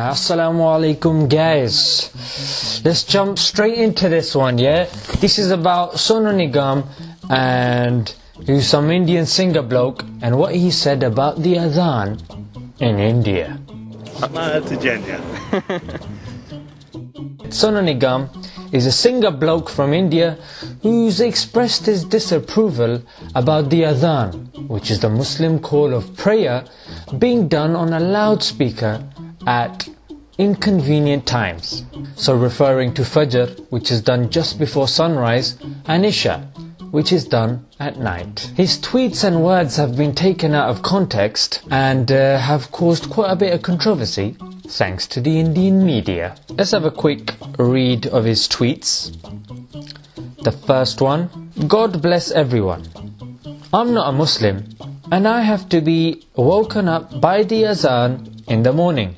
Assalamu alaikum guys. Let's jump straight into this one, yeah? This is about Sonu Nigam and who's some Indian singer bloke and what he said about the adhan in India. Sonu Nigam is a singer bloke from India who's expressed his disapproval about the adhan, which is the Muslim call of prayer being done on a loudspeaker at inconvenient times. So referring to Fajr, which is done just before sunrise, and Isha, which is done at night. His tweets and words have been taken out of context and have caused quite a bit of controversy thanks to the Indian media. Let's have a quick read of his tweets. The first one: God bless everyone. I'm not a Muslim and I have to be woken up by the azan in the morning.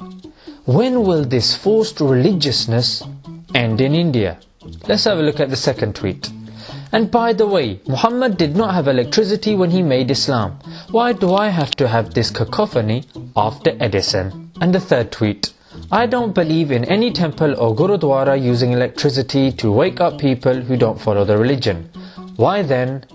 When will this forced religiousness end in India? Let's have a look at the second tweet. And by the way, Muhammad did not have electricity when he made Islam. Why do I have to have this cacophony after Edison? And the third tweet: I don't believe in any temple or gurudwara using electricity to wake up people who don't follow the religion. Why then?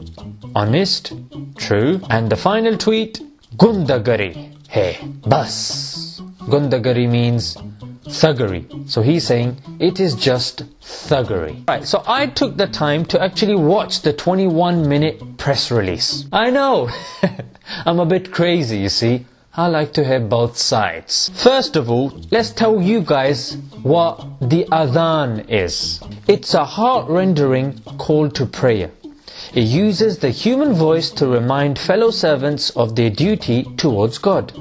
Honest? True? And the final tweet: Gundagari. Hey, bas. Gundagari means thuggery. So he's saying it is just thuggery. Right, so I took the time to actually watch the 21-minute press release. I know, I'm a bit crazy, you see. I like to hear both sides. First of all, let's tell you guys what the adhan is. It's a heart-rendering call to prayer. It uses the human voice to remind fellow servants of their duty towards God.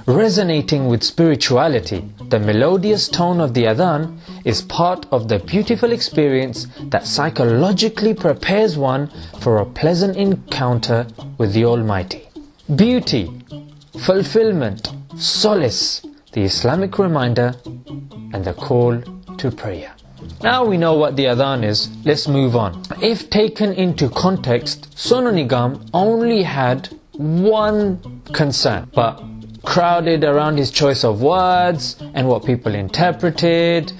Resonating with spirituality, the melodious tone of the adhan is part of the beautiful experience that psychologically prepares one for a pleasant encounter with the Almighty. Beauty, fulfillment, solace, the Islamic reminder, and the call to prayer. Now we know what the adhan is, let's move on. If taken into context, Sonu Nigam only had one concern, but crowded around his choice of words and what people interpreted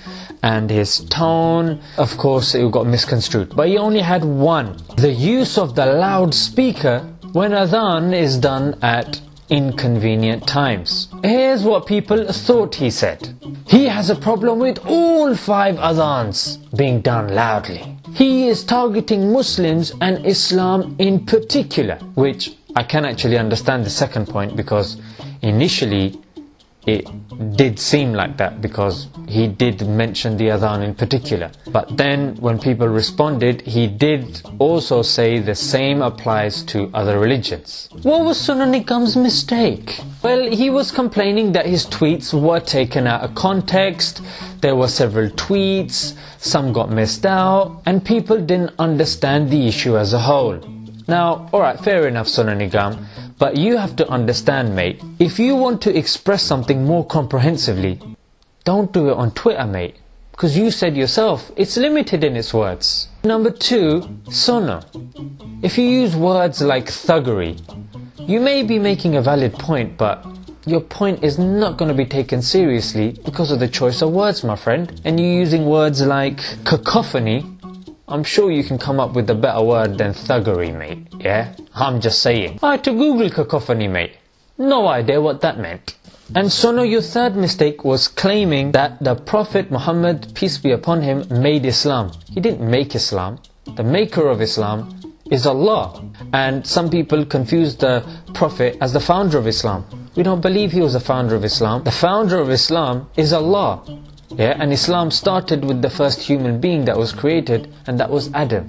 and his tone. Of course it got misconstrued, but he only had one: the use of the loudspeaker when adhan is done at inconvenient times. Here's what people thought he said. He has a problem with all 5 adhans being done loudly. He is targeting Muslims and Islam in particular, which I can actually understand the second point, because initially it did seem like that, because he did mention the adhan in particular. But then when people responded, he did also say the same applies to other religions. What was Sonu Nigam's mistake? Well, he was complaining that his tweets were taken out of context. There were several tweets, some got missed out, and people didn't understand the issue as a whole. Now, alright, fair enough, Sonu Nigam, but you have to understand, mate, if you want to express something more comprehensively, don't do it on Twitter, mate, because you said yourself, it's limited in its words. Number 2, Sonu. If you use words like thuggery, you may be making a valid point, but your point is not going to be taken seriously because of the choice of words, my friend. And you using words like cacophony, I'm sure you can come up with a better word than thuggery, mate, yeah? I'm just saying. I had to Google cacophony, mate. No idea what that meant. And Sonu, your third mistake was claiming that the Prophet Muhammad, peace be upon him, made Islam. He didn't make Islam. The maker of Islam is Allah. And some people confuse the Prophet as the founder of Islam. We don't believe he was the founder of Islam. The founder of Islam is Allah. Yeah, and Islam started with the first human being that was created, and that was Adam.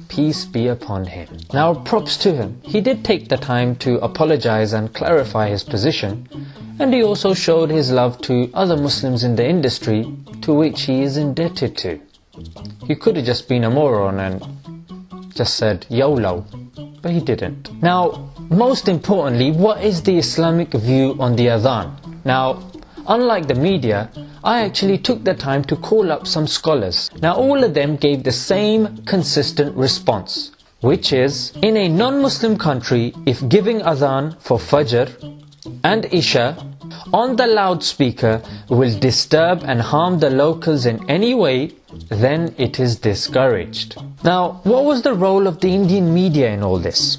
Peace be upon him. Now props to him. He did take the time to apologize and clarify his position, and he also showed his love to other Muslims in the industry, to which he is indebted to. He could have just been a moron and just said YOLO, but he didn't. Now, most importantly, what is the Islamic view on the adhan? Now, unlike the media, I actually took the time to call up some scholars. Now all of them gave the same consistent response, which is, in a non-Muslim country, if giving adhan for Fajr and Isha on the loudspeaker will disturb and harm the locals in any way, then it is discouraged. Now, what was the role of the Indian media in all this?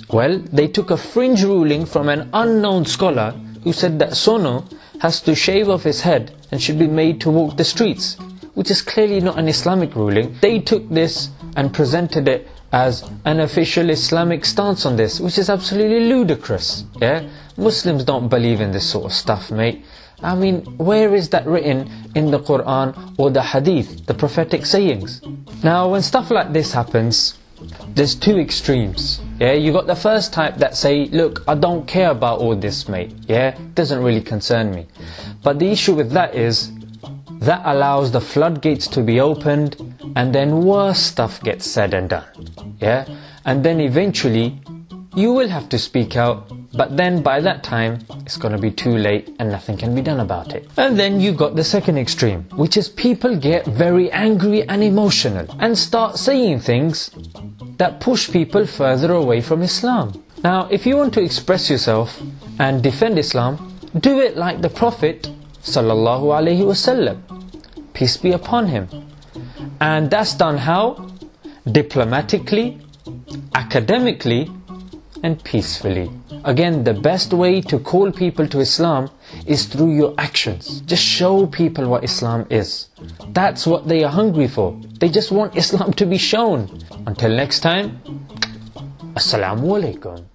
Well, they took a fringe ruling from an unknown scholar who said that sonu has to shave off his head and should be made to walk the streets, which is clearly not an Islamic ruling. They took this and presented it as an official Islamic stance on this, which is absolutely ludicrous. Yeah, Muslims don't believe in this sort of stuff, mate. I mean, where is that written in the Quran or the Hadith, the prophetic sayings? Now, when stuff like this happens, there's two extremes. Yeah, you got the first type that say, look, I don't care about all this, mate. Yeah, it doesn't really concern me. But the issue with that is, that allows the floodgates to be opened, and then worse stuff gets said and done. Yeah, and then eventually you will have to speak out, but then by that time it's going to be too late and nothing can be done about it. And then you got the second extreme, which is people get very angry and emotional and start saying things that push people further away from Islam. Now, if you want to express yourself and defend Islam, do it like the Prophet Sallallahu Alaihi Wasallam, peace be upon him. And that's done how? Diplomatically, academically, and peacefully. Again, the best way to call people to Islam is through your actions. Just show people what Islam is. That's what they are hungry for. They just want Islam to be shown. Until next time, Assalamu alaikum.